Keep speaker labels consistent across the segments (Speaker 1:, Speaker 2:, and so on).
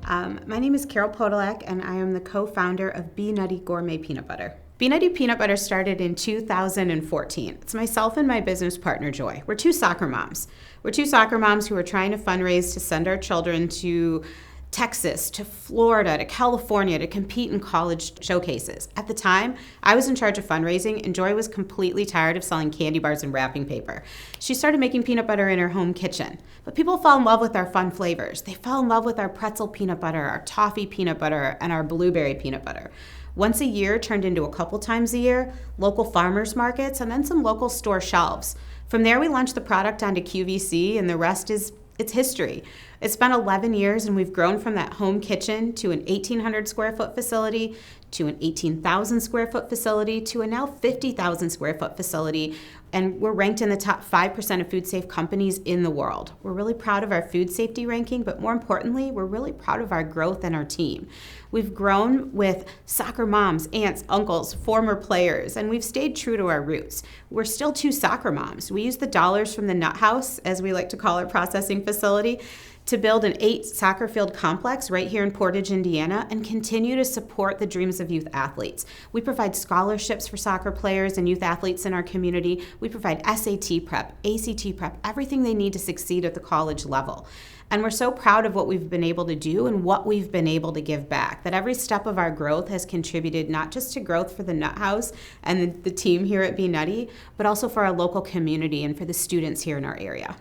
Speaker 1: My name is Carol Podolak, and I am the co-founder of BNutty Gourmet Peanut Butter. BNutty Peanut Butter started in 2014. It's myself and my business partner, Joy. We're two soccer moms. We're two soccer moms who are trying to fundraise to send our children to Texas, to Florida, to California to compete in college showcases. At the time, I was in charge of fundraising, and Joy was completely tired of selling candy bars and wrapping paper. She started making peanut butter in her home kitchen. But people fell in love with our fun flavors. They fell in love with our pretzel peanut butter, our toffee peanut butter, and our blueberry peanut butter. Once a year turned into a couple times a year, local farmers markets, and then some local store shelves. From there, we launched the product onto QVC, and the rest is it's history. It's been 11 years, and we've grown from that home kitchen to an 1,800 square foot facility, to an 18,000 square foot facility, to a now 50,000 square foot facility, and we're ranked in the top 5% of food safe companies in the world. We're really proud of our food safety ranking, but more importantly, we're really proud of our growth and our team. We've grown with soccer moms, aunts, uncles, former players, and we've stayed true to our roots. We're still two soccer moms. We use the dollars from the nut house, as we like to call our processing facility, to build an 8 soccer field complex right here in Portage, Indiana, and continue to support the dreams of youth athletes. We provide scholarships for soccer players and youth athletes in our community. We provide SAT prep, ACT prep, everything they need to succeed at the college level. And we're so proud of what we've been able to do and what we've been able to give back, that every step of our growth has contributed not just to growth for the Nut House and the team here at BNutty, but also for our local community and for the students here in our area.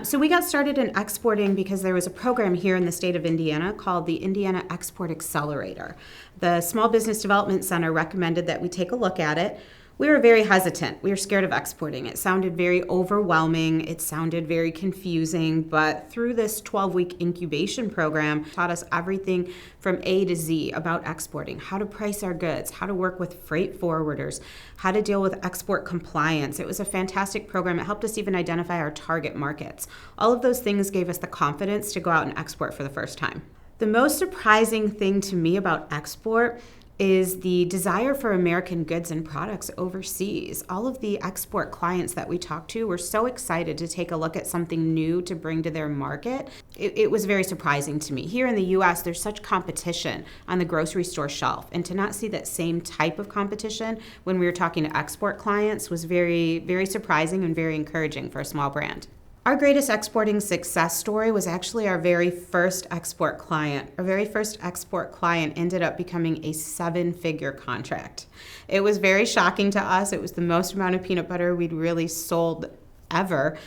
Speaker 1: So we got started in exporting because there was a program here in the state of Indiana called the Indiana Export Accelerator. The Small Business Development Center recommended that we take a look at it. We were very hesitant. We were scared of exporting. It sounded very overwhelming. It sounded very confusing. But through this 12-week incubation program, taught us everything from A to Z about exporting, how to price our goods, how to work with freight forwarders, how to deal with export compliance. It was a fantastic program. It helped us even identify our target markets. All of those things gave us the confidence to go out and export for the first time. The most surprising thing to me about export is the desire for American goods and products overseas. All of the export clients that we talked to were so excited to take a look at something new to bring to their market. It was very surprising to me. Here in the US, there's such competition on the grocery store shelf, and to not see that same type of competition when we were talking to export clients was very, very surprising and very encouraging for a small brand. Our greatest exporting success story was actually our very first export client. Our very first export client ended up becoming a 7-figure contract. It was very shocking to us. It was the most amount of peanut butter we'd really sold ever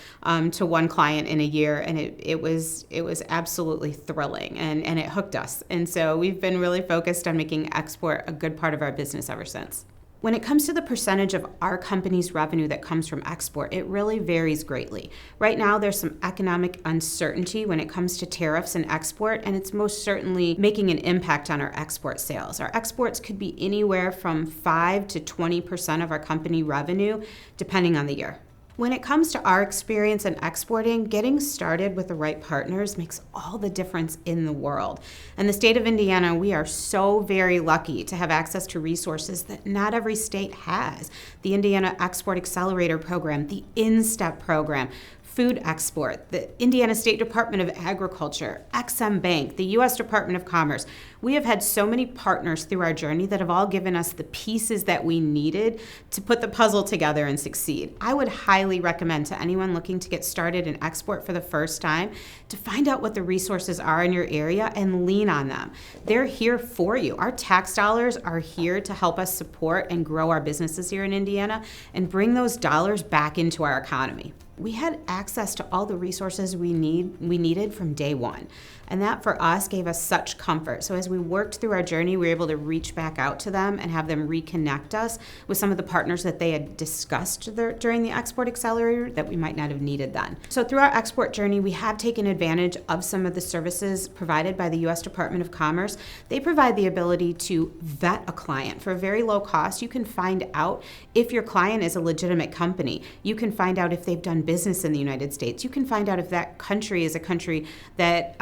Speaker 1: to one client in a year, and it was absolutely thrilling, and it hooked us. And so we've been really focused on making export a good part of our business ever since. When it comes to the percentage of our company's revenue that comes from export, it really varies greatly. Right now, there's some economic uncertainty when it comes to tariffs and export, and it's most certainly making an impact on our export sales. Our exports could be anywhere from 5 to 20% of our company revenue, depending on the year. When it comes to our experience in exporting, getting started with the right partners makes all the difference in the world. In the state of Indiana, we are so very lucky to have access to resources that not every state has. The Indiana Export Accelerator Program, the InStep program, food export, the Indiana State Department of Agriculture, Exim Bank, the U.S. Department of Commerce. We have had so many partners through our journey that have all given us the pieces that we needed to put the puzzle together and succeed. I would highly recommend to anyone looking to get started in export for the first time to find out what the resources are in your area and lean on them. They're here for you. Our tax dollars are here to help us support and grow our businesses here in Indiana and bring those dollars back into our economy. We had access to all the resources we needed from day one. And that for us gave us such comfort. So as we worked through our journey, we were able to reach back out to them and have them reconnect us with some of the partners that they had discussed during the Export Accelerator that we might not have needed then. So through our export journey, we have taken advantage of some of the services provided by the U.S. Department of Commerce. They provide the ability to vet a client for a very low cost. You can find out if your client is a legitimate company. You can find out if they've done business in the United States. You can find out if that country is a country that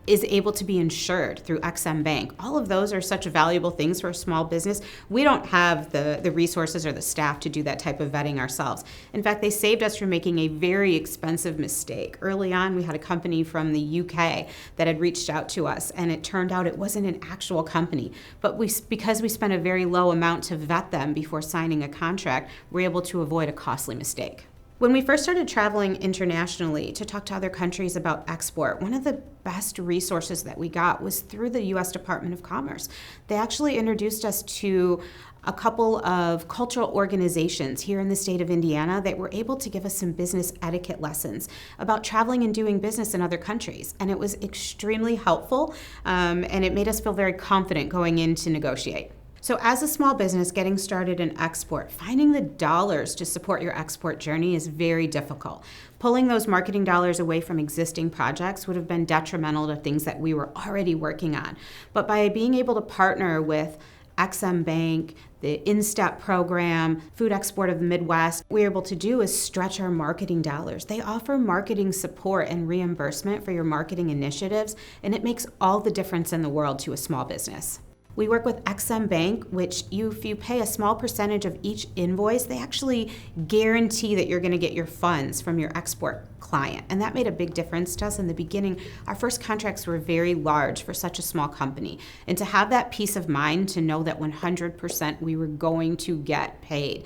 Speaker 1: is able to be insured through XM Bank. All of those are such valuable things for a small business. We don't have the resources or the staff to do that type of vetting ourselves. In fact, they saved us from making a very expensive mistake. Early on, we had a company from the UK that had reached out to us, and it turned out it wasn't an actual company. But because we spent a very low amount to vet them before signing a contract, we're able to avoid a costly mistake. When we first started traveling internationally to talk to other countries about export, one of the best resources that we got was through the U.S. Department of Commerce. They actually introduced us to a couple of cultural organizations here in the state of Indiana that were able to give us some business etiquette lessons about traveling and doing business in other countries. And it was extremely helpful, and it made us feel very confident going in to negotiate. So as a small business getting started in export, finding the dollars to support your export journey is very difficult. Pulling those marketing dollars away from existing projects would have been detrimental to things that we were already working on. But by being able to partner with XM Bank, the InStep program, Food Export of the Midwest, what we're able to do is stretch our marketing dollars. They offer marketing support and reimbursement for your marketing initiatives, and it makes all the difference in the world to a small business. We work with XM Bank, which if you pay a small percentage of each invoice, they actually guarantee that you're going to get your funds from your export client. And that made a big difference to us in the beginning. Our first contracts were very large for such a small company. And to have that peace of mind to know that 100% we were going to get paid.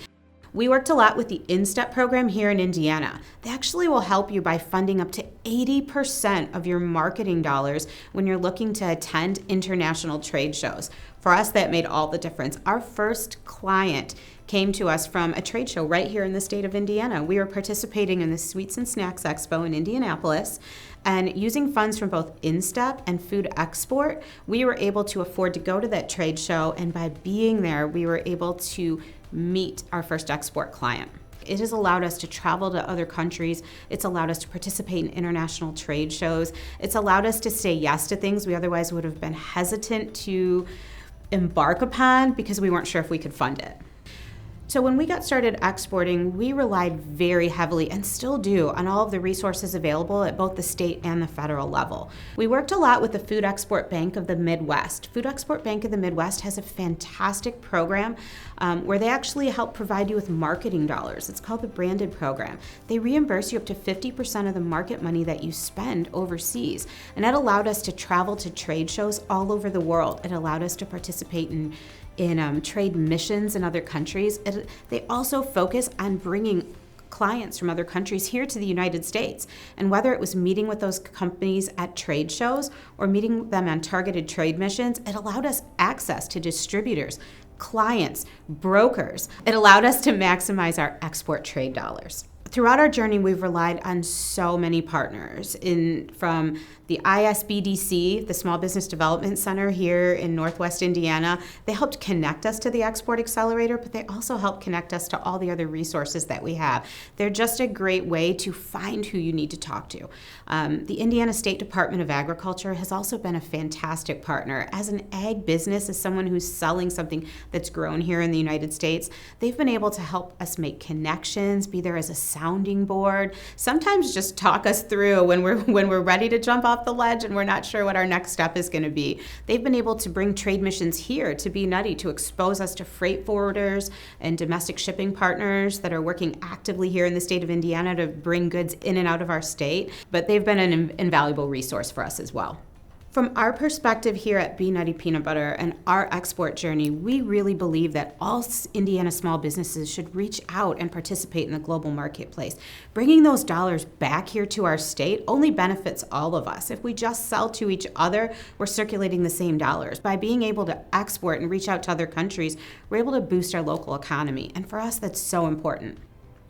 Speaker 1: We worked a lot with the InStep program here in Indiana. They actually will help you by funding up to 80% of your marketing dollars when you're looking to attend international trade shows. For us, that made all the difference. Our first client came to us from a trade show right here in the state of Indiana. We were participating in the Sweets and Snacks Expo in Indianapolis, and using funds from both InStep and Food Export, we were able to afford to go to that trade show, and by being there, we were able to meet our first export client. It has allowed us to travel to other countries. It's allowed us to participate in international trade shows. It's allowed us to say yes to things we otherwise would have been hesitant to embark upon because we weren't sure if we could fund it. So when we got started exporting, we relied very heavily, and still do, on all of the resources available at both the state and the federal level. We worked a lot with the Food Export Bank of the Midwest. Food Export Bank of the Midwest has a fantastic program where they actually help provide you with marketing dollars. It's called the Branded Program. They reimburse you up to 50% of the market money that you spend overseas. And that allowed us to travel to trade shows all over the world. It allowed us to participate in trade missions in other countries. They also focus on bringing clients from other countries here to the United States. And whether it was meeting with those companies at trade shows or meeting them on targeted trade missions, it allowed us access to distributors, clients, brokers. It allowed us to maximize our export trade dollars. Throughout our journey, we've relied on so many partners, from the SBDC, the Small Business Development Center here in Northwest Indiana. They helped connect us to the Export Accelerator, but they also helped connect us to all the other resources that we have. They're just a great way to find who you need to talk to. The Indiana State Department of Agriculture has also been a fantastic partner. As an ag business, as someone who's selling something that's grown here in the United States, they've been able to help us make connections, be there as a sounding board, sometimes just talk us through when we're ready to jump off the ledge and we're not sure what our next step is going to be. They've been able to bring trade missions here to BNutty to expose us to freight forwarders and domestic shipping partners that are working actively here in the state of Indiana to bring goods in and out of our state, but they've been an invaluable resource for us as well. From our perspective here at BNutty Peanut Butter and our export journey, we really believe that all Indiana small businesses should reach out and participate in the global marketplace. Bringing those dollars back here to our state only benefits all of us. If we just sell to each other, we're circulating the same dollars. By being able to export and reach out to other countries, we're able to boost our local economy. And for us, that's so important.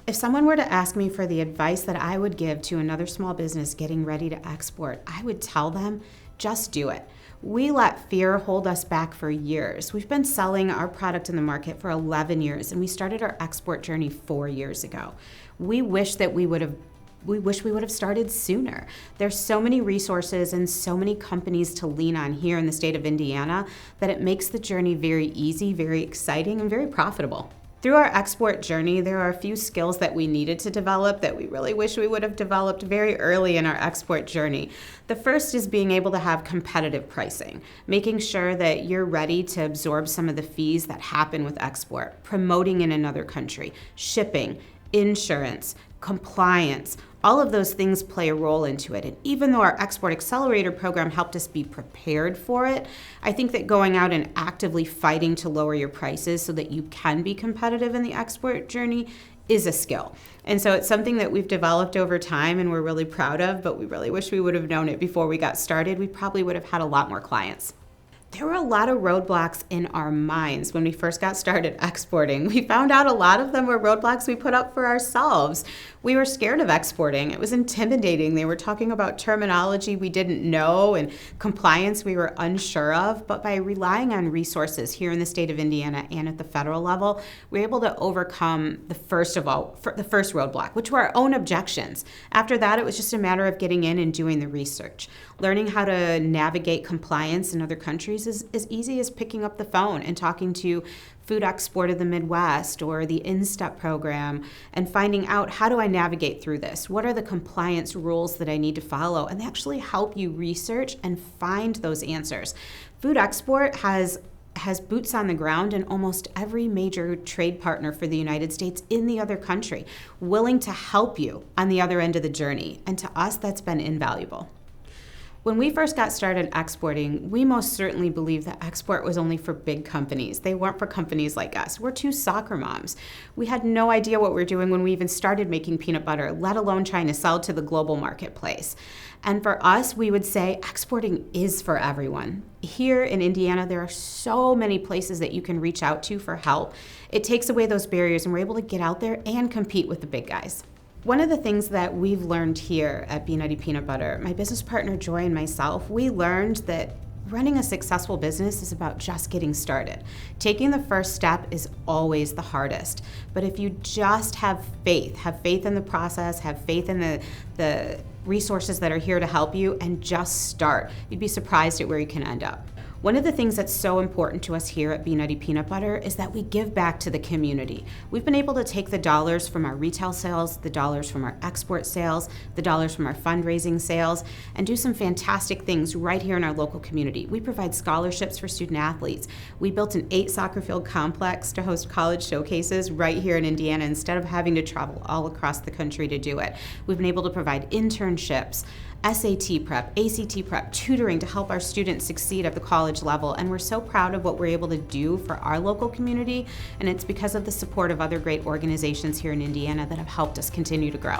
Speaker 1: If someone were to ask me for the advice that I would give to another small business getting ready to export, I would tell them, just do it. We let fear hold us back for years. We've been selling our product in the market for 11 years, and we started our export journey 4 years ago. We wish we would have started sooner. There's so many resources and so many companies to lean on here in the state of Indiana that it makes the journey very easy, very exciting, and very profitable. Through our export journey, there are a few skills that we needed to develop that we really wish we would have developed very early in our export journey. The first is being able to have competitive pricing, making sure that you're ready to absorb some of the fees that happen with export, promoting in another country, shipping, insurance, compliance. All of those things play a role into it. And even though our Export Accelerator program helped us be prepared for it, I think that going out and actively fighting to lower your prices so that you can be competitive in the export journey is a skill. And so it's something that we've developed over time and we're really proud of, but we really wish we would have known it before we got started. We probably would have had a lot more clients. There were a lot of roadblocks in our minds when we first got started exporting. We found out a lot of them were roadblocks we put up for ourselves. We were scared of exporting. It was intimidating. They were talking about terminology we didn't know and compliance we were unsure of. But by relying on resources here in the state of Indiana and at the federal level, we were able to overcome the first roadblock, which were our own objections. After that, it was just a matter of getting in and doing the research. Learning how to navigate compliance in other countries is as easy as picking up the phone and talking to Food Export of the Midwest or the InStep program and finding out, how do I navigate through this? What are the compliance rules that I need to follow? And they actually help you research and find those answers. Food Export has boots on the ground in almost every major trade partner for the United States in the other country, willing to help you on the other end of the journey. And to us, that's been invaluable. When we first got started exporting, we most certainly believed that export was only for big companies. They weren't for companies like us. We're two soccer moms. We had no idea what we were doing when we even started making peanut butter, let alone trying to sell to the global marketplace. And for us, we would say exporting is for everyone. Here in Indiana, there are so many places that you can reach out to for help. It takes away those barriers and we're able to get out there and compete with the big guys. One of the things that we've learned here at BNutty Peanut Butter, my business partner Joy and myself, we learned that running a successful business is about just getting started. Taking the first step is always the hardest. But if you just have faith in the process, have faith in the resources that are here to help you, and just start, you'd be surprised at where you can end up. One of the things that's so important to us here at BNutty Peanut Butter is that we give back to the community. We've been able to take the dollars from our retail sales, the dollars from our export sales, the dollars from our fundraising sales, and do some fantastic things right here in our local community. We provide scholarships for student athletes. We built an 8 soccer field complex to host college showcases right here in Indiana instead of having to travel all across the country to do it. We've been able to provide internships, SAT prep, ACT prep, tutoring to help our students succeed at the college level. And we're so proud of what we're able to do for our local community. And it's because of the support of other great organizations here in Indiana that have helped us continue to grow.